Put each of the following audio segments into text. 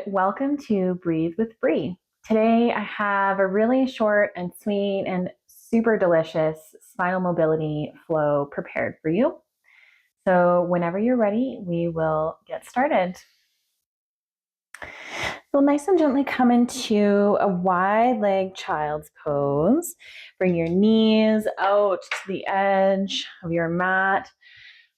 and welcome to Breathe with Brie. Today I have a really short and sweet and super delicious spinal mobility flow prepared for you. So whenever you're ready, we will get started. So nice and gently come into a wide leg child's pose. Bring your knees out to the edge of your mat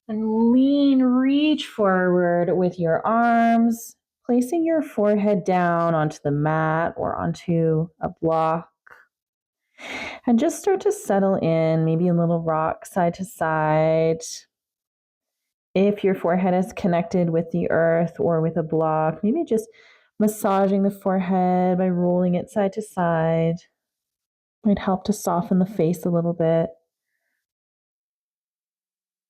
and reach forward with your arms, placing your forehead down onto the mat or onto a block. And just start to settle in, maybe a little rock side to side. If your forehead is connected with the earth or with a block, maybe just massaging the forehead by rolling it side to side might help to soften the face a little bit.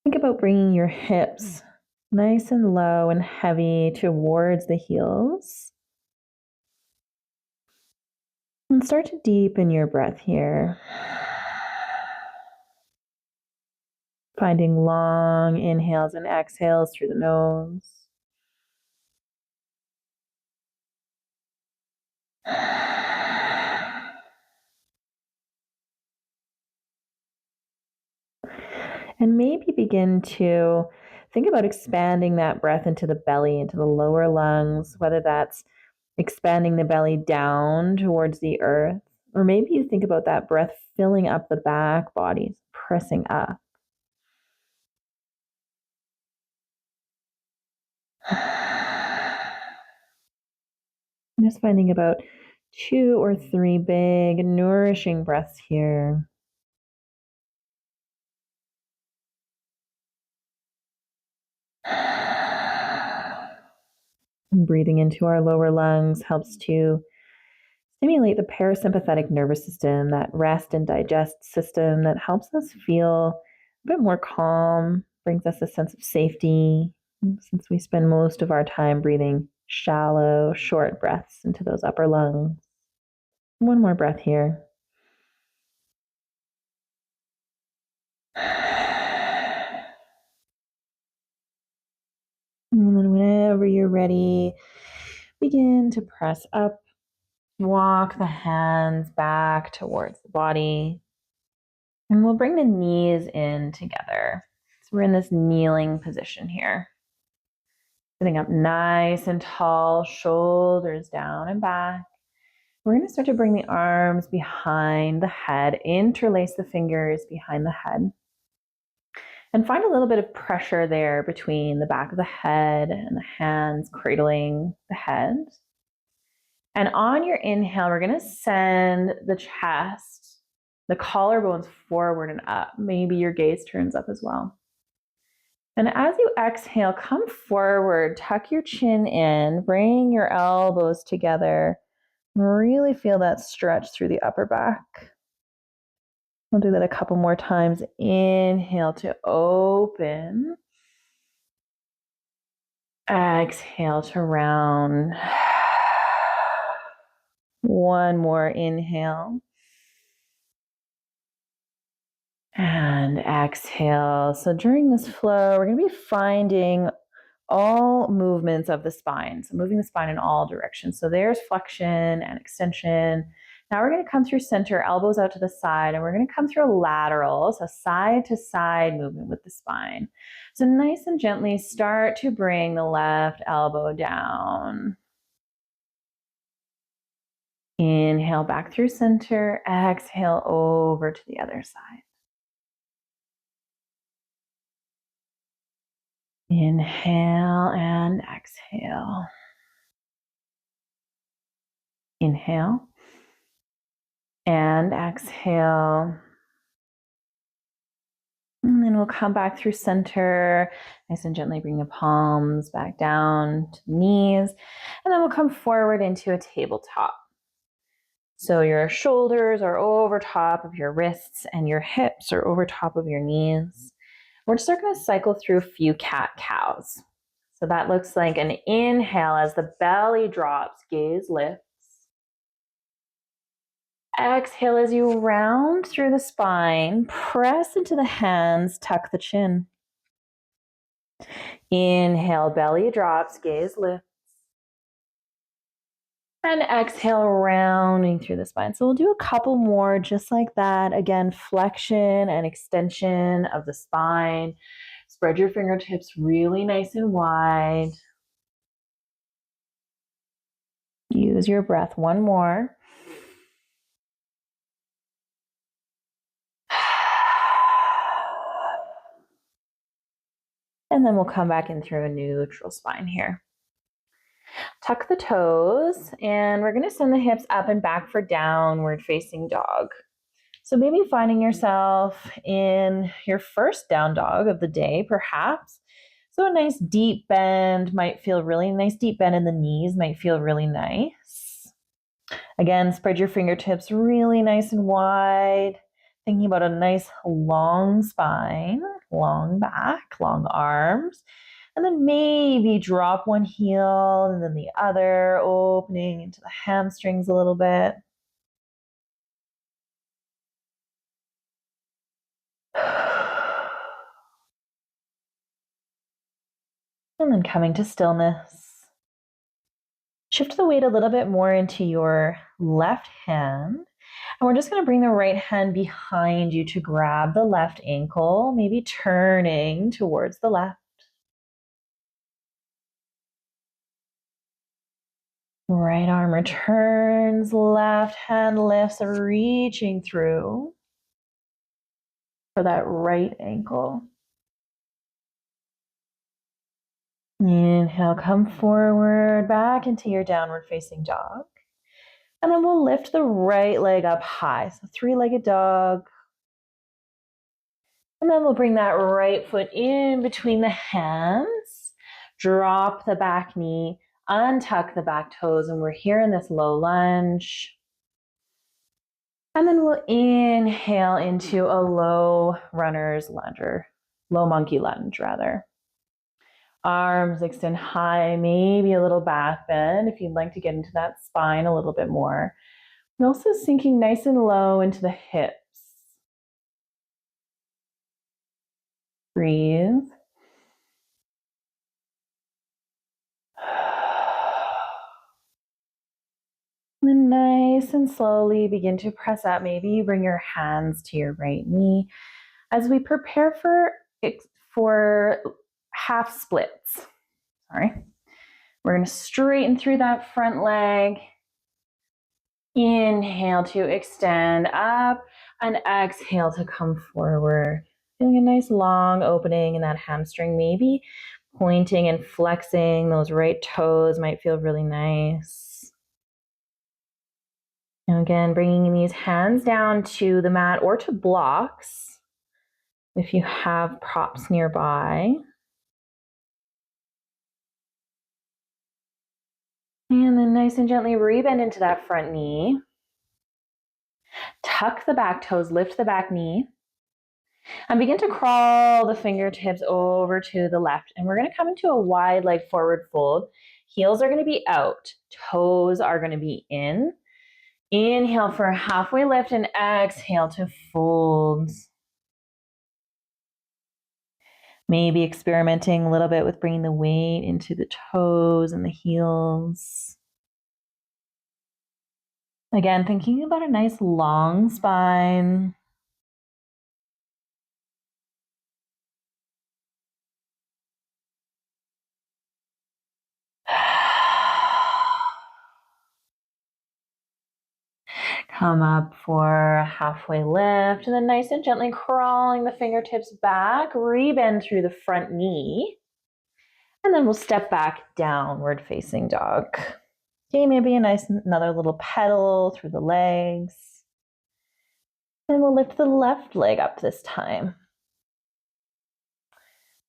Think about bringing your hips nice and low and heavy towards the heels. And start to deepen your breath here. Finding long inhales and exhales through the nose. And maybe begin to think about expanding that breath into the belly, into the lower lungs, whether that's expanding the belly down towards the earth, or maybe you think about that breath filling up the back body, pressing up. Just finding about 2 or 3 big, nourishing breaths here. And breathing into our lower lungs helps to stimulate the parasympathetic nervous system, that rest and digest system that helps us feel a bit more calm, brings us a sense of safety, since we spend most of our time breathing shallow, short breaths into those upper lungs. One more breath here. And then whenever you're ready, begin to press up. Walk the hands back towards the body. And we'll bring the knees in together. So we're in this kneeling position here. Sitting up nice and tall, shoulders down and back. We're going to start to bring the arms behind the head, interlace the fingers behind the head. And find a little bit of pressure there between the back of the head and the hands cradling the head. And on your inhale, we're going to send the chest, the collarbones forward and up. Maybe your gaze turns up as well. And as you exhale, come forward, tuck your chin in, bring your elbows together. Really feel that stretch through the upper back. We'll do that a couple more times. Inhale to open. Exhale to round. One more inhale. And exhale. So during this flow, we're going to be finding all movements of the spine. So moving the spine in all directions. So there's flexion and extension. Now we're going to come through center, elbows out to the side, and we're going to come through a lateral, so side to side movement with the spine. So nice and gently start to bring the left elbow down. Inhale back through center, exhale over to the other side. Inhale and exhale. Inhale and exhale. And then we'll come back through center. Nice and gently bring the palms back down to the knees. And then we'll come forward into a tabletop. So your shoulders are over top of your wrists and your hips are over top of your knees. We're just going to cycle through a few cat-cows. So that looks like an inhale as the belly drops, gaze lifts. Exhale as you round through the spine, press into the hands, tuck the chin. Inhale, belly drops, gaze lifts. And exhale, rounding through the spine. So we'll do a couple more just like that. Again, flexion and extension of the spine. Spread your fingertips really nice and wide. Use your breath. One more. And then we'll come back in through a neutral spine here. Tuck the toes, and we're going to send the hips up and back for downward facing dog. So maybe finding yourself in your first down dog of the day, perhaps. So a nice deep bend might feel really nice. Deep bend in the knees might feel really nice. Again, spread your fingertips really nice and wide. Thinking about a nice long spine, long back, long arms. And then maybe drop one heel and then the other, opening into the hamstrings a little bit. And then coming to stillness. Shift the weight a little bit more into your left hand. And we're just going to bring the right hand behind you to grab the left ankle, maybe turning towards the left. Right arm returns, left hand lifts, reaching through for that right ankle. Inhale, come forward, back into your downward facing dog. And then we'll lift the right leg up high. So three-legged dog. And then we'll bring that right foot in between the hands. Drop the back knee, untuck the back toes, and we're here in this low lunge. And then we'll inhale into a low runner's lunge, or low monkey lunge rather. Arms extend high, maybe a little back bend if you'd like to get into that spine a little bit more. And also sinking nice and low into the hips. Breathe. And then nice and slowly begin to press up. Maybe you bring your hands to your right knee as we prepare for half splits. Sorry. We're going to straighten through that front leg. Inhale to extend up and exhale to come forward. Feeling a nice long opening in that hamstring, maybe pointing and flexing those right toes might feel really nice. And again, bringing these hands down to the mat or to blocks if you have props nearby. And then nice and gently rebend into that front knee. Tuck the back toes, lift the back knee. And begin to crawl the fingertips over to the left. And we're going to come into a wide leg forward fold. Heels are going to be out. Toes are going to be in. Inhale for a halfway lift and exhale to fold. Maybe experimenting a little bit with bringing the weight into the toes and the heels. Again, thinking about a nice long spine. Come up for a halfway lift, and then nice and gently crawling the fingertips back, rebend through the front knee, and then we'll step back, downward facing dog. Okay, maybe another little pedal through the legs. And we'll lift the left leg up this time.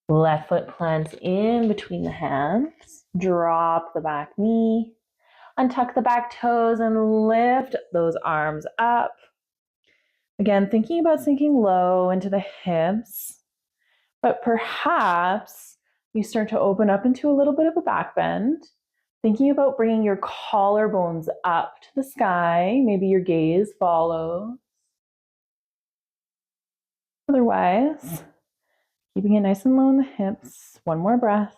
Left foot plants in between the hands. Drop the back knee. Untuck the back toes and lift those arms up. Again, thinking about sinking low into the hips, but perhaps you start to open up into a little bit of a back bend. Thinking about bringing your collarbones up to the sky. Maybe your gaze follows. Otherwise, keeping it nice and low in the hips. One more breath.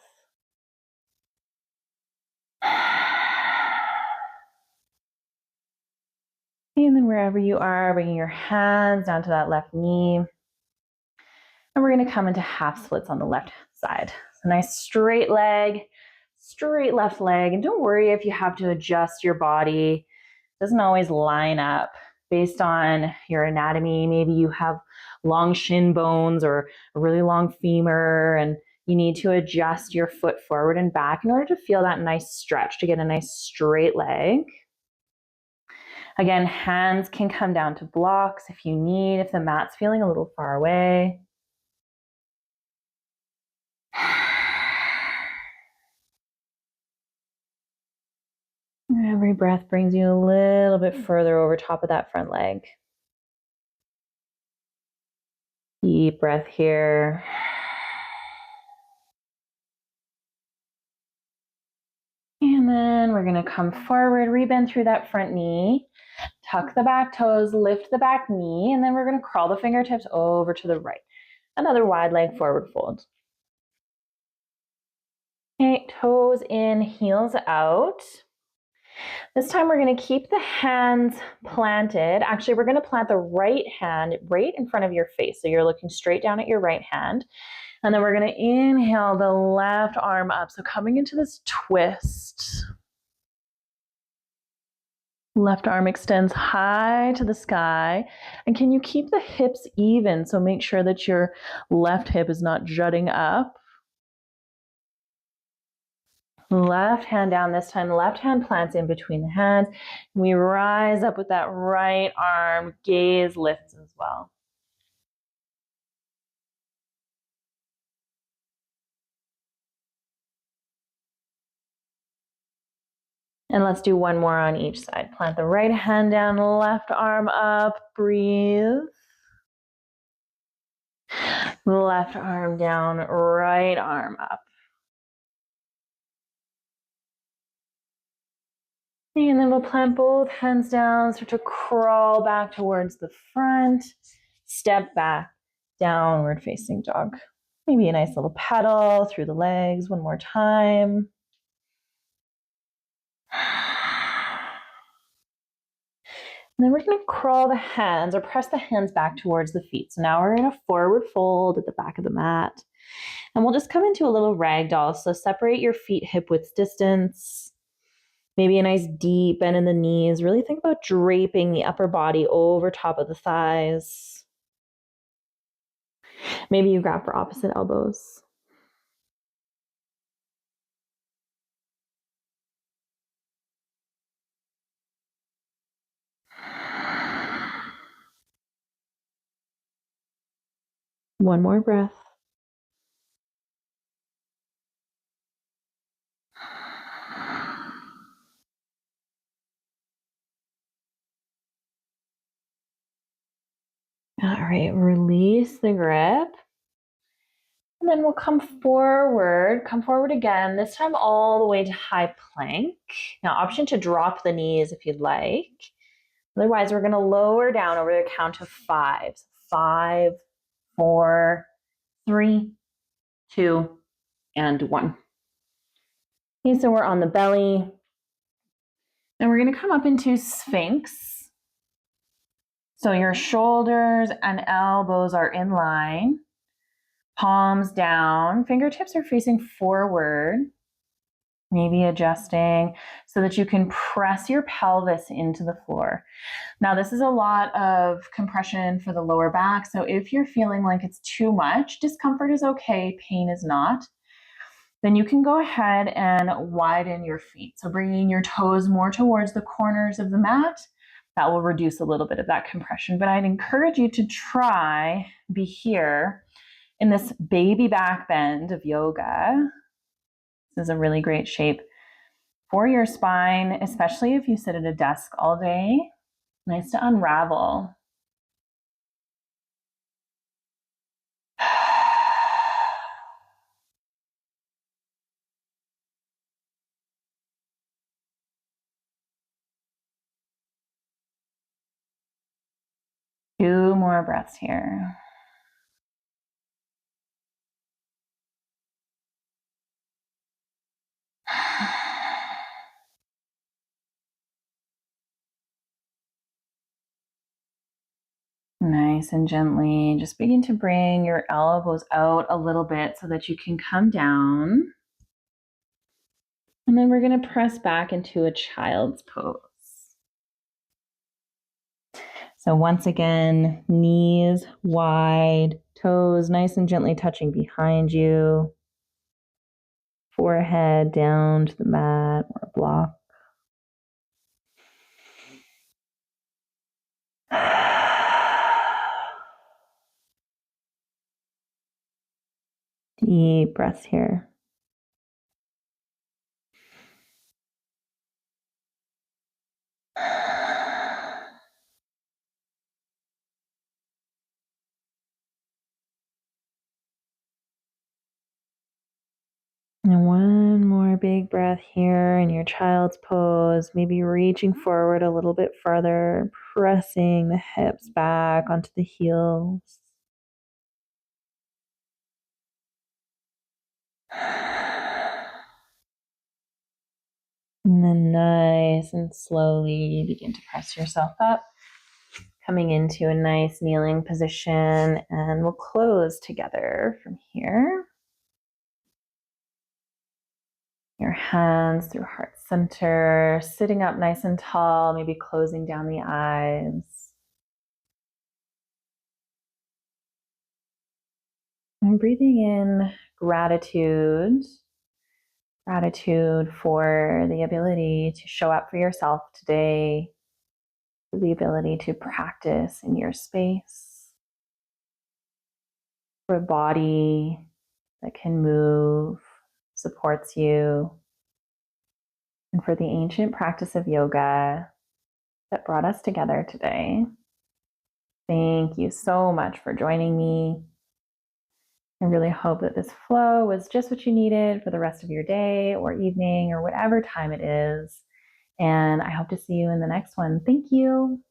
And then wherever you are, bringing your hands down to that left knee. And we're going to come into half splits on the left side. So nice straight leg, straight left leg. And don't worry if you have to adjust your body. It doesn't always line up based on your anatomy. Maybe you have long shin bones or a really long femur, and you need to adjust your foot forward and back in order to feel that nice stretch, to get a nice straight leg. Again, hands can come down to blocks if you need, if the mat's feeling a little far away. Every breath brings you a little bit further over top of that front leg. Deep breath here. And then we're going to come forward, rebend through that front knee, tuck the back toes, lift the back knee, and then we're going to crawl the fingertips over to the right. Another wide leg forward fold. Okay, toes in, heels out. This time we're going to keep the hands planted. Actually, we're going to plant the right hand right in front of your face. So you're looking straight down at your right hand. And then we're going to inhale the left arm up. So coming into this twist. Left arm extends high to the sky. And can you keep the hips even? So make sure that your left hip is not jutting up. Left hand down this time. Left hand plants in between the hands. We rise up with that right arm. Gaze lifts as well. And let's do one more on each side. Plant the right hand down, left arm up, breathe. Left arm down, right arm up. And then we'll plant both hands down, start to crawl back towards the front, step back, downward facing dog. Maybe a nice little pedal through the legs one more time. And then we're going to crawl the hands or press the hands back towards the feet. So now we're in a forward fold at the back of the mat. And we'll just come into a little ragdoll. So separate your feet hip width distance. Maybe a nice deep bend in the knees. Really think about draping the upper body over top of the thighs. Maybe you grab for opposite elbows. One more breath. All right, release the grip. And then we'll come forward again, this time all the way to high plank. Now, option to drop the knees if you'd like. Otherwise, we're going to lower down over the count of 5. 5, 4, 3, 2, and 1. Okay, so we're on the belly. And we're going to come up into Sphinx. So your shoulders and elbows are in line. Palms down. Fingertips are facing forward. Maybe adjusting so that you can press your pelvis into the floor. Now, this is a lot of compression for the lower back. So if you're feeling like it's too much, discomfort is okay, pain is not. Then you can go ahead and widen your feet. So bringing your toes more towards the corners of the mat, that will reduce a little bit of that compression. But I'd encourage you to try be here in this baby back bend of yoga. This is a really great shape for your spine, especially if you sit at a desk all day. Nice to unravel. Two more breaths here. Nice and gently, just begin to bring your elbows out a little bit so that you can come down. And then we're going to press back into a child's pose. So once again, knees wide, toes nice and gently touching behind you, forehead down to the mat or block. Deep breaths here. And one more big breath here in your child's pose, maybe reaching forward a little bit farther, pressing the hips back onto the heels. And then nice and slowly begin to press yourself up, coming into a nice kneeling position, and we'll close together from here. Your hands through heart center, sitting up nice and tall, maybe closing down the eyes. And breathing in gratitude for the ability to show up for yourself today, for the ability to practice in your space, for a body that can move, supports you, and for the ancient practice of yoga that brought us together today. Thank you so much for joining me. I really hope that this flow was just what you needed for the rest of your day or evening or whatever time it is. And I hope to see you in the next one. Thank you.